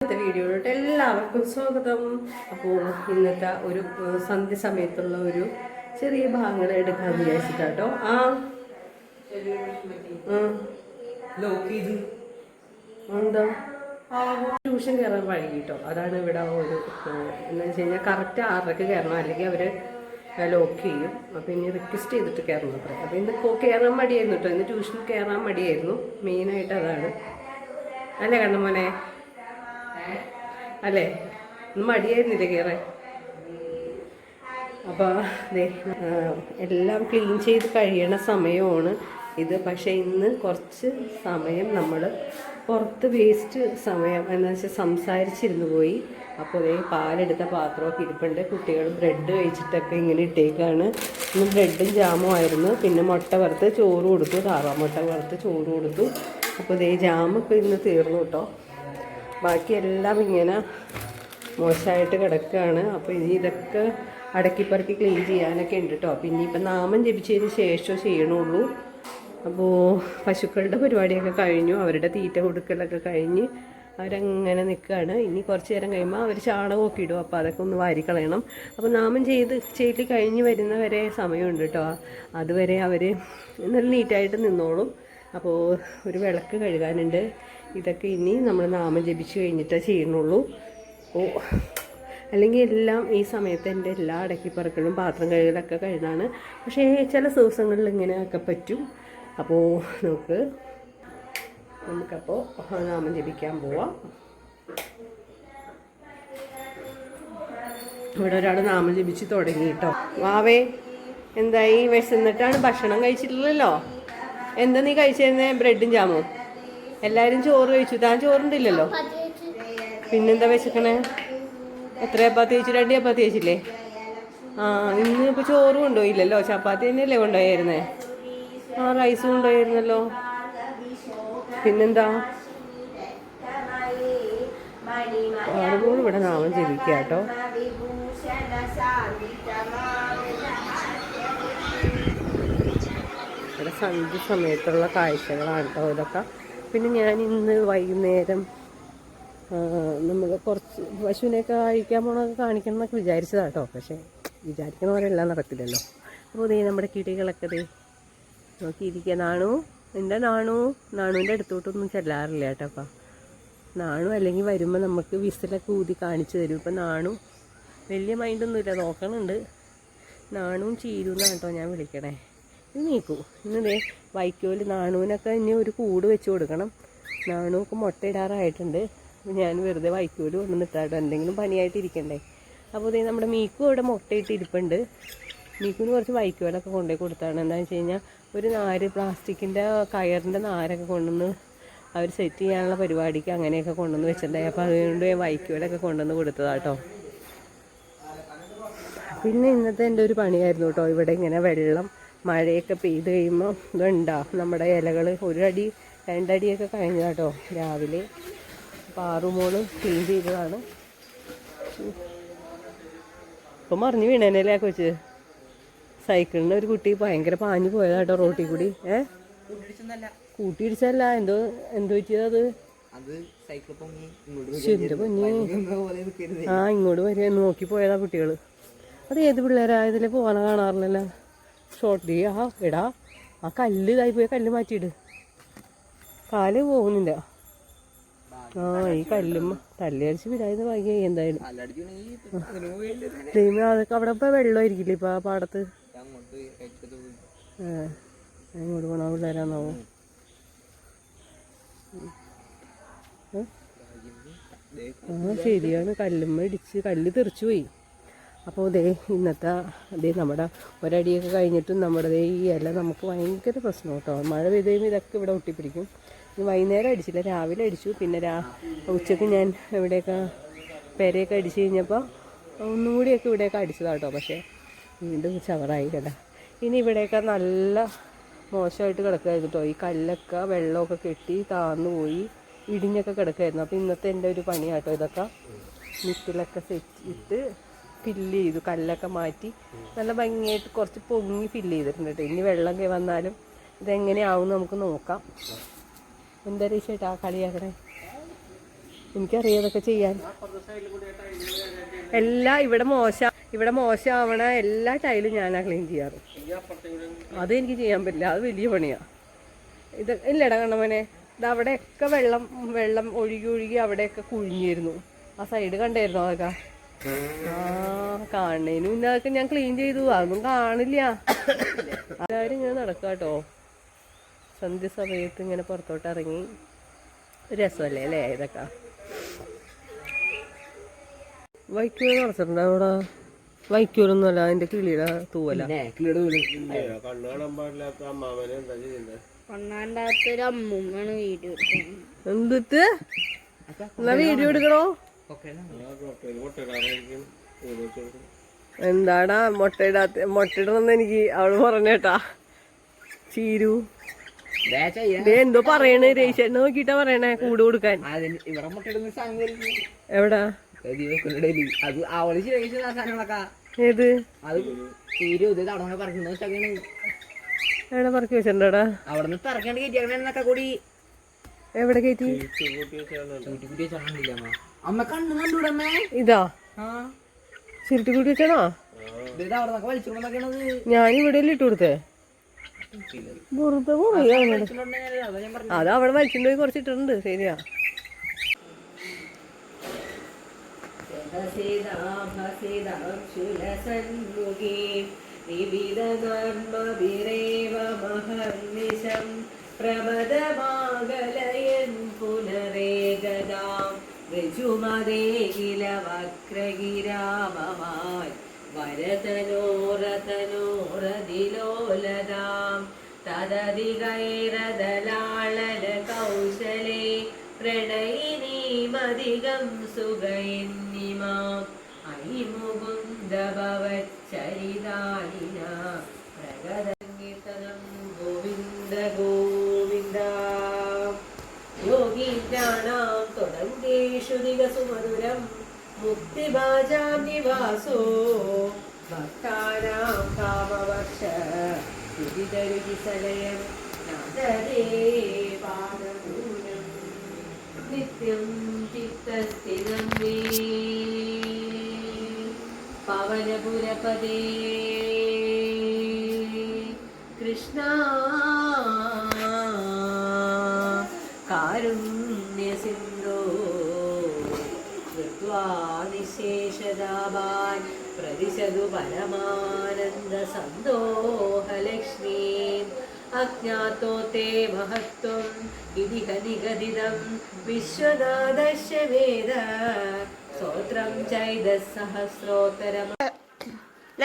ഇന്നത്തെ വീഡിയോയിലോട്ട് എല്ലാവർക്കും സ്വാഗതം. അപ്പോൾ ഇന്നത്തെ ഒരു സന്ധ്യ സമയത്തുള്ള ഒരു ചെറിയ ഭാഗങ്ങൾ എടുക്കാൻ വിചാരിച്ചിട്ടാട്ടോ. എന്താ ട്യൂഷൻ കയറാൻ വൈകിട്ടോ, അതാണ് ഇവിടെ ഒരു എന്താ വെച്ച് കഴിഞ്ഞാൽ കറക്റ്റ് 6:30 കയറണം, അല്ലെങ്കിൽ അവർ ലോക്ക് ചെയ്യും. അപ്പോൾ ഇനി റിക്വസ്റ്റ് ചെയ്തിട്ട് കയറണം അത്ര. അപ്പോൾ ഇന്ന് കയറാൻ മടിയായിരുന്നു കേട്ടോ, ഇന്ന് ട്യൂഷനിൽ കയറാൻ മടിയായിരുന്നു. മെയിനായിട്ട് അതാണ് അല്ലേ കണ്ണ മോനെ? അല്ലേ, ഇന്ന് മടിയായിരുന്നില്ലേ കയറാൻ? അപ്പോൾ അതെ, എല്ലാം ക്ലീൻ ചെയ്ത് കഴിയണ സമയമാണ് ഇത്. പക്ഷേ ഇന്ന് കുറച്ച് സമയം നമ്മൾ പുറത്ത് വേസ്റ്റ് സമയം എന്താ വെച്ചാൽ സംസാരിച്ചിരുന്നു പോയി. അപ്പോൾ അതേ പാലെടുത്ത പാത്രമൊക്കെ ഇരിപ്പുണ്ട്. കുട്ടികൾ ബ്രെഡ് കഴിച്ചിട്ടൊക്കെ ഇങ്ങനെ ഇട്ടേക്കാണ്. ഇന്ന് ബ്രെഡും ജാമും ആയിരുന്നു. പിന്നെ മുട്ട വറുത്ത് ചോറ് കൊടുത്തു, താറാമുട്ട വറുത്ത് ചോറ് കൊടുത്തു. അപ്പോൾ ഇതേ ജാമൊക്കെ ഇന്ന് തീർന്നു കേട്ടോ. ബാക്കിയെല്ലാം ഇങ്ങനെ മോശമായിട്ട് കിടക്കുകയാണ്. അപ്പോൾ ഇനി ഇതൊക്കെ അടക്കിപ്പറക്കി ക്ലീൻ ചെയ്യാനൊക്കെ ഉണ്ട് കേട്ടോ. പിന്നെ ഇപ്പം നാമം ജപിച്ചതിന് ശേഷം ചെയ്യണുള്ളൂ. അപ്പോൾ പശുക്കളുടെ പരിപാടിയൊക്കെ കഴിഞ്ഞു, അവരുടെ തീറ്റ കൊടുക്കലൊക്കെ കഴിഞ്ഞ് അവരങ്ങനെ നിൽക്കുകയാണ്. ഇനി കുറച്ച് നേരം കഴിയുമ്പോൾ അവർ ചാണകമൊക്കെ ഇടും, അപ്പോൾ അതൊക്കെ ഒന്ന് വാരിക്കളയണം. അപ്പോൾ നാമം ചെയ്ത് കഴിഞ്ഞ് വരുന്നവരെ സമയമുണ്ട് കേട്ടോ. അതുവരെ അവർ നല്ല നീറ്റായിട്ട് നിന്നോളും. അപ്പോൾ ഒരു വിളക്ക് കഴുകാനുണ്ട്. ഇതൊക്കെ ഇനി നമ്മൾ നാമം ജപിച്ച് കഴിഞ്ഞിട്ടേ ചെയ്യണുള്ളൂ. അപ്പോൾ അല്ലെങ്കിൽ എല്ലാം ഈ സമയത്ത് എൻ്റെ എല്ലാ അടക്കിപ്പറക്കലും പാത്രം കഴുകലൊക്കെ കഴിഞ്ഞാണ്. പക്ഷേ ചില ദിവസങ്ങളിൽ ഇങ്ങനെയൊക്കെ പറ്റും. അപ്പോൾ നമുക്കപ്പോൾ നാമം ജപിക്കാൻ പോവാം. ഇവിടെ ഒരാൾ നാമം ജപിച്ച് തുടങ്ങി കേട്ടോ. വാവേ, എന്തായി? വിശന്നിട്ടാണ്, ഭക്ഷണം കഴിച്ചിട്ടില്ലല്ലോ. എന്താ നീ കഴിച്ചിരുന്നേ? ബ്രെഡും ജാമും. എല്ലാവരും ചോറ് കഴിച്ചു, താൻ ചോറുണ്ടില്ലല്ലോ. പിന്നെന്താ വിശക്കണേ? എത്ര ചപ്പാത്തി കഴിച്ചു? 2 ചപ്പാത്തി കഴിച്ചില്ലേ? ഇന്ന് ഇപ്പോൾ ചോറ് കൊണ്ടുപോയില്ലല്ലോ, ചപ്പാത്തി തന്നെയല്ലേ കൊണ്ടുപോയായിരുന്നേ? റൈസ് കൊണ്ടുപോയിരുന്നല്ലോ. പിന്നെന്താ? ആളുകളും ഇവിടെ നാമം ജപിക്കുക കേട്ടോ. ഇവിടെ സന്ധ്യ സമയത്തുള്ള കാഴ്ചകളാണ് കേട്ടോ ഇതൊക്കെ. പിന്നെ ഞാൻ ഇന്ന് വൈകുന്നേരം നമ്മൾ കുറച്ച് പശുവിനെയൊക്കെ അഴിക്കാൻ പോകണമൊക്കെ കാണിക്കണം എന്നൊക്കെ വിചാരിച്ചതാട്ടോ. പക്ഷേ വിചാരിക്കുന്ന പോലെ എല്ലാം നടക്കില്ലല്ലോ. അപ്പോൾ ദേ നമ്മുടെ കിളികളൊക്കെ ദേ നോക്കിയിരിക്കുക. എൻ്റെ നാണുവിൻ്റെ അടുത്തോട്ടൊന്നും ചെല്ലാറില്ല കേട്ടോ. അപ്പം നാണു അല്ലെങ്കിൽ വരുമ്പോൾ നമുക്ക് വിസിലൊക്കെ ഊതി കാണിച്ചു തരും. ഇപ്പം നാണു വലിയ മൈൻഡൊന്നുമില്ല, നോക്കണുണ്ട്. നാണുവും ചീരുന്നാണ് കേട്ടോ ഞാൻ വിളിക്കണേ. ഇത് നീക്കൂ. ഇന്നതേ വൈക്കോല് നാണുവിനൊക്കെ ഇനി ഒരു കൂട് വെച്ച് കൊടുക്കണം. നാണുവൊക്കെ മുട്ടയിടാറായിട്ടുണ്ട്. ഞാൻ വെറുതെ വൈക്കോല് കൊണ്ടുവന്നിട്ടാട്ടോ, എന്തെങ്കിലും പനിയായിട്ടിരിക്കണ്ടേ. അപ്പോൾ ഇതേ നമ്മുടെ മീക്കും ഇവിടെ മുട്ടയിട്ട് ഇരിപ്പുണ്ട്. മീക്കുവിന് കുറച്ച് വൈക്കോലൊക്കെ കൊണ്ടുപോയി കൊടുത്താണ്. എന്താണെന്ന് വെച്ച് കഴിഞ്ഞാൽ ഒരു നാര്, പ്ലാസ്റ്റിക്കിൻ്റെ കയറിൻ്റെ നാരൊക്കെ കൊണ്ടുവന്ന് അവർ സെറ്റ് ചെയ്യാനുള്ള പരിപാടിക്ക് അങ്ങനെയൊക്കെ കൊണ്ടുവന്ന് വെച്ചിട്ടുണ്ടായി. അപ്പോൾ അതുകൊണ്ട് വൈക്കോലൊക്കെ കൊണ്ടുവന്ന് കൊടുത്തതാട്ടോ. പിന്നെ ഇന്നത്തെ എൻ്റെ ഒരു പണിയായിരുന്നു കേട്ടോ. ഇവിടെ ഇങ്ങനെ വെള്ളം മഴയൊക്കെ പെയ്ത് കഴിയുമ്പോൾ ഇതുണ്ടാവും നമ്മുടെ ഇലകൾ 1 അടി 2 അടിയൊക്കെ കഴിഞ്ഞതാട്ടോ രാവിലെ. അപ്പോൾ ആറുമോള് ക്ലീൻ ചെയ്തതാണ്. ഇപ്പം മറിഞ്ഞ് വീണേനല്ലേ ആ കൊച്ച്? സൈക്കിളിന് ഒരു കുട്ടി ഭയങ്കര പാഞ്ഞു പോയതാട്ടോ റോട്ടിൽ കൂടി. കൂട്ടിയിടിച്ചല്ല, എന്തോ പറ്റിയത്? എൻ്റെ പൊന്നി, ഇങ്ങോട്ട് വരിക നോക്കി പോയതാ കുട്ടികൾ. അത് ഏത് പിള്ളേരാ? ഇതിലെ പോകാൻ കാണാറില്ലല്ലോ. ഷോർട്ട് എടാ, ആ കല്ല് ഇതായി പോയ കല്ല് മാറ്റിയിട്. കാല് പോകുന്നില്ല. ഈ കല്ലുമ്മ തല്ലടിച്ച് വിടാതെ വാങ്ങിയ എന്തായാലും അതൊക്കെ അവിടെ ഇപ്പം വെള്ളമായിരിക്കില്ലേ ഇപ്പം ആ പാടത്ത്? ഇങ്ങോട്ട് പോണ പിള്ളേരാന്നാവോ? ശരിയാണ്, കല്ലുമ്മ ഇടിച്ച് കല്ല് തെറിച്ചു പോയി. അപ്പോൾ ഇന്നത്തെ നമ്മുടെ ഒരടിയൊക്കെ കഴിഞ്ഞിട്ടും നമ്മുടെ ഈ ഇല നമുക്ക് ഭയങ്കര പ്രശ്നം കേട്ടോ. മഴ പെയ്ത് കഴിയുമ്പോൾ ഇതൊക്കെ ഇവിടെ ഒട്ടിപ്പിടിക്കും. വൈകുന്നേരം അടിച്ചില്ല, രാവിലെ അടിച്ചു. പിന്നെ ഉച്ചയ്ക്ക് ഞാൻ ഇവിടെയൊക്കെ പെരയൊക്കെ അടിച്ച് കഴിഞ്ഞപ്പോൾ ഒന്നും കൂടിയൊക്കെ ഇവിടെയൊക്കെ അടിച്ചതാട്ടോ. പക്ഷേ വീണ്ടും ചവറായി കേട്ടോ. ഇനി ഇവിടെയൊക്കെ നല്ല മോശമായിട്ട് കിടക്കുമായിരുന്നു കേട്ടോ. ഈ കല്ലൊക്കെ വെള്ളമൊക്കെ കെട്ടി താന്നു പോയി ഇടിഞ്ഞൊക്കെ കിടക്കുമായിരുന്നു. അപ്പോൾ ഇന്നത്തെ എൻ്റെ ഒരു പണിയാട്ടോ ഇതൊക്കെ. മിറ്റിലൊക്കെ സെറ്റ് ഇട്ട് ഫില്ല് ചെയ്തു, കല്ലൊക്കെ മാറ്റി നല്ല ഭംഗിയായിട്ട് കുറച്ച് പൊങ്ങി ഫില്ല് ചെയ്തിട്ടുണ്ട് കേട്ടോ. ഇനി വെള്ളം വന്നാലും ഇതെങ്ങനെയാവും നമുക്ക് നോക്കാം. എന്താ ചേട്ടാ കളിയാക്കണേ? എനിക്കറിയാം അതൊക്കെ ചെയ്യാൻ. എല്ലാം ഇവിടെ മോശമാവണ എല്ലാ ടൈലും ഞാനാ ക്ലീൻ ചെയ്യാറ്. അത് എനിക്ക് ചെയ്യാൻ പറ്റില്ല, അത് വലിയ പണിയാ. ഇത് ഇല്ലടാ കണ്ണമ്മനെ, ഇത് അവിടെയൊക്കെ വെള്ളം ഒഴുകി അവിടെയൊക്കെ കുഴിഞ്ഞിരുന്നു. ആ സൈഡ് കണ്ടായിരുന്നോ അതൊക്കെ? കാണണേനും ഇന്ന അതൊക്കെ ഞാൻ ക്ലീൻ ചെയ്തു, അതൊന്നും കാണില്ല. എല്ലാവരും ഇങ്ങനെ നടക്കാട്ടോ സന്ധ്യ സമയത്ത്, ഇങ്ങനെ പുറത്തോട്ട് ഇറങ്ങി. രസമല്ലേ അല്ലേ ഇതൊക്കെ? വൈക്കൂർ നിറച്ചിട്ടുണ്ടോ അവിടെ? വൈക്കൂരൊന്നുമല്ല, അതിന്റെ കിളിയുടെ തൂവല. എന്തിട്ട് എന്നാ വീഡിയോ എടുക്കണോ? എന്താടാ മുട്ടയിടണമെന്ന് എനിക്ക് അവള് പറഞ്ഞേട്ടാ. ചീരു എന്തോ പറയണേ, രേഷേട്ടനെ നോക്കിട്ടാ പറയണേ കൂട് കൊടുക്കാൻ. എവിടാ? ഏത് എവിടെ പറക്കി വെച്ചിട്ടുണ്ടാ? എവിടെ കയറ്റി? ഇതാ ചുരുട്ടി കൂട്ടി വെച്ചാണോ? ഞാനിവിടെ ഇട്ട് കൊടുത്തേ. വെറുതെ അത് അവിടെ വലിച്ചുകൊണ്ട് പോയി കുറച്ചിട്ടുണ്ട്. ശരിയാ. പ്രമദമാകലയൻ പുനരേകദാം ഋജുമതേകില വക്രഗിരാമമായി വരതനോരതനോരതിലോലതാം തദധികൈരദലാളന കൗശലേ പ്രണയിനീമധികം സുഖയന്നിമാം അയി മുകുന്ദ ഭവച്ചരിതാനിന പ്രഗതകീർത്തനം ഗോവിന്ദ ഗോവിന്ദ. യോഗീന്ദ്രാണാം ത്വദംഗേഷു ദിഗസുമധുരം മുക്തിഭാജാം നിവാസോ ഭക്താനാം കാമവർഷ വിദിതരുചിസലയം നാദരേ പാദപൂരം നിത്യം ചിത്തസ്ഥിരം മേ പവനപുരപദേ കൃഷ്ണ കാരുണ്യസിന്ധോ കൃത്വാ നിശേഷദാഭാൻ പ്രതിശതു പരമാനന്ദ സന്തോഹലക്ഷ്മീ അജ്ഞാതോ തേ മഹത്വം ഇതി നിഗദിതം വിശ്വനാഥസ്യ വേദ സ്തോത്രം ചൈതസഹസ്രോത്തരം.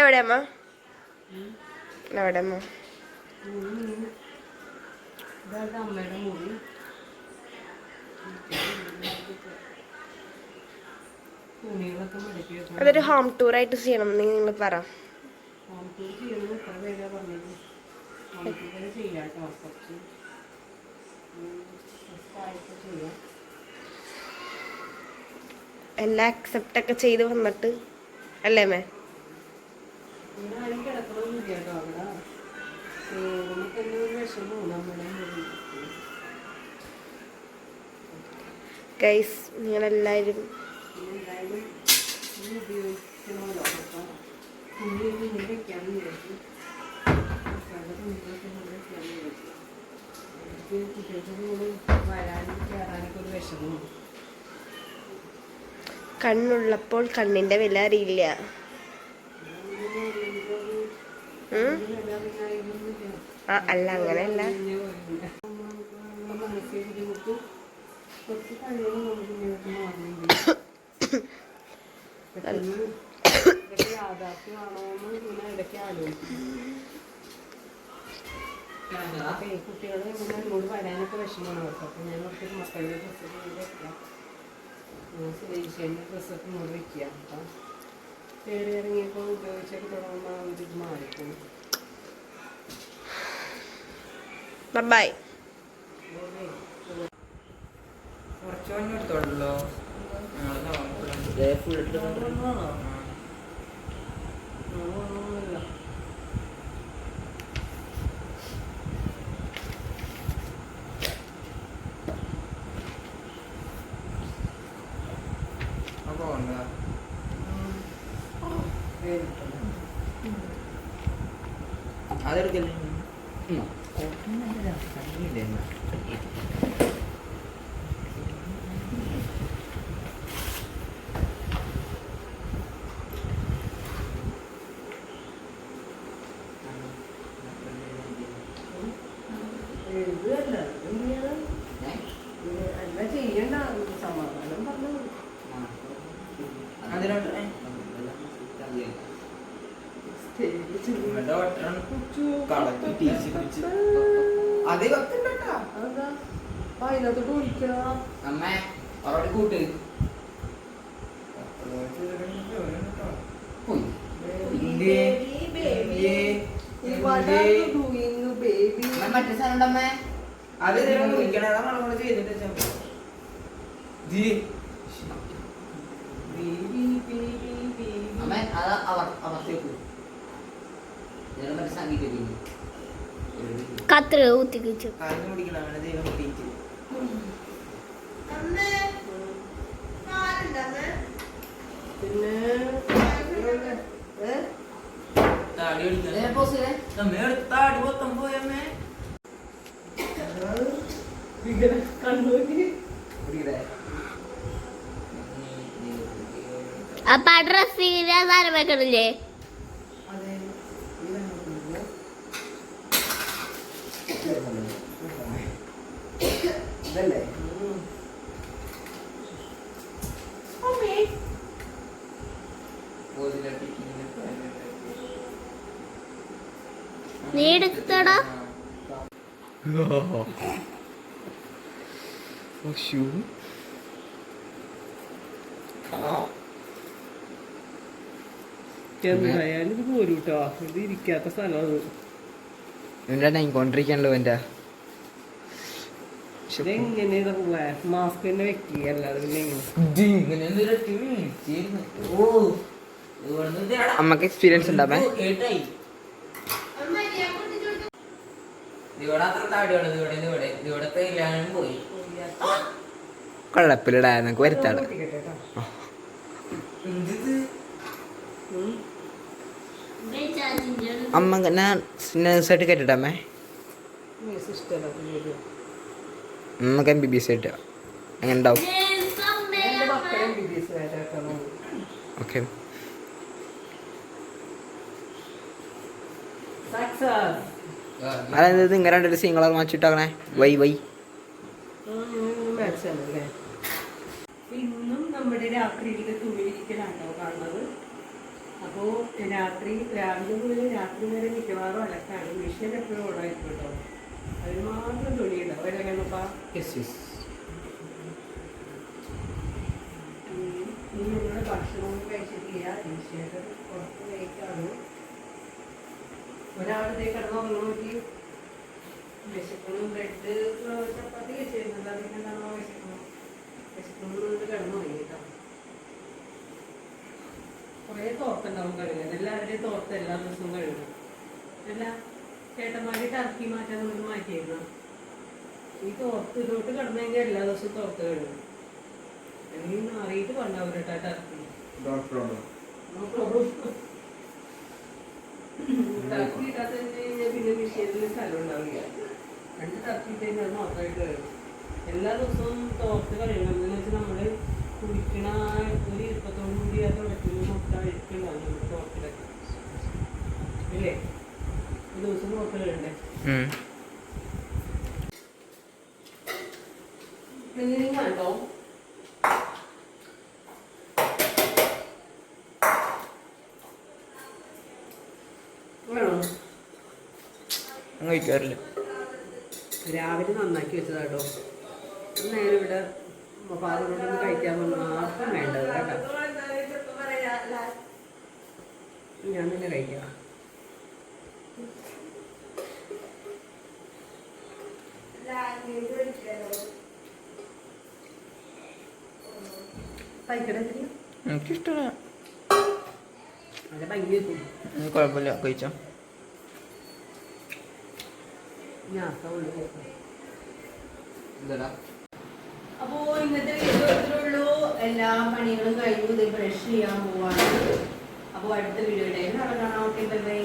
എവിടെയമ്മ? എവിടെയമ്മ? അമ്മയുടെ മുറി. അതൊരു ഹോം ടൂർ ആയിട്ട് ചെയ്യണം നിങ്ങൾ പറ. ഹോം ടൂർ ചെയ്യണം എത്ര പേരാ പറഞ്ഞത്? ഹോം ടൂർ ചെയ്യാട്ടോ, കുറച്ച് ചെയ്യാം. എല്ലാം അക്സെപ്റ്റ് ഒക്കെ ചെയ്ത് വന്നിട്ട് അല്ലേ മേ? ഇവിടെ ആരും കിടക്കണമെന്നില്ല കേട്ടോ. അവിടെ നമുക്കെന്നെ ഒരു വിഷമവും നമ്മുടെ ഗൈസ്. നിങ്ങളെല്ലാവരും എന്തായാലും ഉപയോഗിക്കണമല്ലോ. അപ്പം തുണി ഇങ്ങനെ വെക്കാമെന്ന് വിചാരിച്ചു. കുട്ടികൾക്ക് കൂടെ വരാനും കയറാനൊക്കെ ഒരു വിഷമമാണ്. കണ്ണുള്ളപ്പോൾ കണ്ണിന്റെ വില അറിയില്ല. അല്ല അങ്ങനെയല്ല. കുട്ടികളെ എന്നോട് വരാനൊക്കെ വിഷമമാണ് അവർക്ക്. അപ്പം ഞാൻ ഒത്തിരി മക്കളുടെ ഡ്രസ്സൊക്കെ വെക്കാം, സുരേഷേൻ്റെ ഡ്രസ്സൊക്കെ ഇങ്ങോട്ട് വെക്കുക. അപ്പം കയറി ഇറങ്ങിയപ്പോൾ ഉപയോഗിച്ചൊക്കെ തുടങ്ങുമ്പോൾ ആ ഒരു ഇത് മാറിപ്പോയി. ബൈ. കുറച്ച് എടുത്തോളൂ. പോകണ്ട. അതെടുക്കല്ലേ എഴുതുകയല്ല, അല്ല ചെയ്യണ്ട, സമാധാനം പറഞ്ഞു. അതിലോട്ട് അതേ കത്തുണ്ടോ അതെന്താ അതിനകത്തോട്ട് ഒഴിക്കണ അമ്മ അവരോട് കൂട്ട് മറ്റേ സാധനം ഉണ്ടമ്മേ അത് വിളിക്കണ ചെയ്തിട്ട് അമ്മ അത് അവസ്ഥ സംഗീത കത്ര ഊത്തിക്കിച്ചു. കാലിന് പിടിക്കണം അങ്ങനെ ദൈവം പിടിച്ചു പിന്നെ താടി താടി മൊത്തം പോയമ്മേ കണ്ണൂര് അപ്പൊ ആ ഡ്രസ്സിന് സാധനം വെക്കണില്ലേ? ഇതല്ലേ നീ എടുത്തടാ. എന്തായാലും ഇത് പോരും കേട്ടോ, ഇത് ഇരിക്കാത്ത സ്ഥലമാണ്. കൊണ്ടിരിക്കാണല്ലോ എന്റെ ഇതെങ്ങനെ മാസ്ക് തന്നെ വെക്കുക, അല്ലാതെ പിന്നെ അമ്മക്ക് എക്സ്പീരിയൻസ് ഉണ്ടാവേ കൊഴപ്പില്ലടാ നമുക്ക് വരുത്താണ്. അമ്മ ഞാൻ നേഴ്സായിട്ട് കേട്ടിട്ടമ്മേ നമുക്ക് MBBS ആയിട്ട് അങ്ങനെ ഉണ്ടാവും. ഓക്കെ അതെന്ത് ഇങ്ങനെ രണ്ടൊരു സിംഗിളർ മാച്ചിട്ടാക്കണേ വൈ ഇന്നും നമ്മുടെ രാത്രിയിലെ തുണിയിരിക്കലാണോ കാണുന്നത്. അപ്പോൾ രാവിലെ മുതൽ രാത്രി വരെ മിക്കവാറും അലക്കാണ്. മെഷീൻ എപ്പോഴും ഓടായിരിക്കും കേട്ടോ, അതിന് മാത്രം തുണിയുണ്ടാവും. അല്ലെങ്കിലപ്പാ ഇനി നിങ്ങളുടെ ഭക്ഷണം കഴിച്ചിട്ടില്ല, തീർച്ചയായിട്ടും പുറത്ത് കഴിക്കാണ്. ഒരാളിതേ കിടന്നു നോക്കി വിശക്കണം, ബ്രെഡ് ചപ്പാത്തി കഴിച്ചിരുന്നില്ല, അതിന് എന്താണോ വിശക്കണം കിടന്നു പോയി കേട്ടോ. കുറേ തോർത്തുണ്ടാവും കഴുകാൻ, എല്ലാവരുടെയും തോർത്ത് എല്ലാ ദിവസവും കഴുകണം. അല്ല ചേട്ടന്മാരുടെ ടർക്കി മാറ്റാൻ നമുക്ക് മാറ്റിയിരുന്നു. ഈ തോർത്ത് ഇതോട്ട് കിടന്നു കഴിഞ്ഞാൽ എല്ലാ ദിവസവും തോർത്ത് കഴുകണം. അല്ലെങ്കിൽ മാറിയിട്ട് കൊണ്ടാവൂരട്ടാ ടർക്കി. ടർക്കി ഇട്ടാത്ത പിന്നെ വിഷയത്തിൽ സ്ഥലം ഉണ്ടാവില്ല. 2 ടർക്കി ഇട്ട് കഴിഞ്ഞാൽ മാത്രമായിട്ട് കഴുകും. എല്ലാ ദിവസവും തോർത്ത് കഴുകണം. എന്ന് വെച്ചാൽ നമ്മള് കുടിക്കണ ഒരു ഇപ്പത്തോടു കൂടി ആ തുടക്കുന്ന മൊത്തം അഴുക്കുണ്ടാവും നമ്മുടെ തോർത്തിലൊക്കെ ഇല്ലേ. ഒരു ദിവസം തോർത്ത് കഴുകണ്ടേ. കേട്ടോ വേണോ? കഴിക്കാറില്ല. രാവിലെ നന്നാക്കി വെച്ചതാട്ടോ. നേരെ ഇവിടെ പാലുകൊണ്ടൊന്നും കഴിക്കാൻ ആർക്കും വേണ്ടത് കേട്ടോ. ഞാൻ തന്നെ കഴിക്കാം. എനിക്കിഷ്ടമല്ല. നല്ല ഭംഗി വെക്കും. കുഴപ്പമില്ല, കഴിച്ചോ. ഞാൻ എന്താ അപ്പോൾ ഇന്നത്തെ വീഡിയോ ഇത്രേ ഉള്ളൂ. എല്ലാ പണികളും കഴിഞ്ഞു ബ്രഷ് ചെയ്യാൻ പോവാണ്. അപ്പോൾ അടുത്ത വീഡിയോയിലേക്ക് നടക്കണം. Okay bye.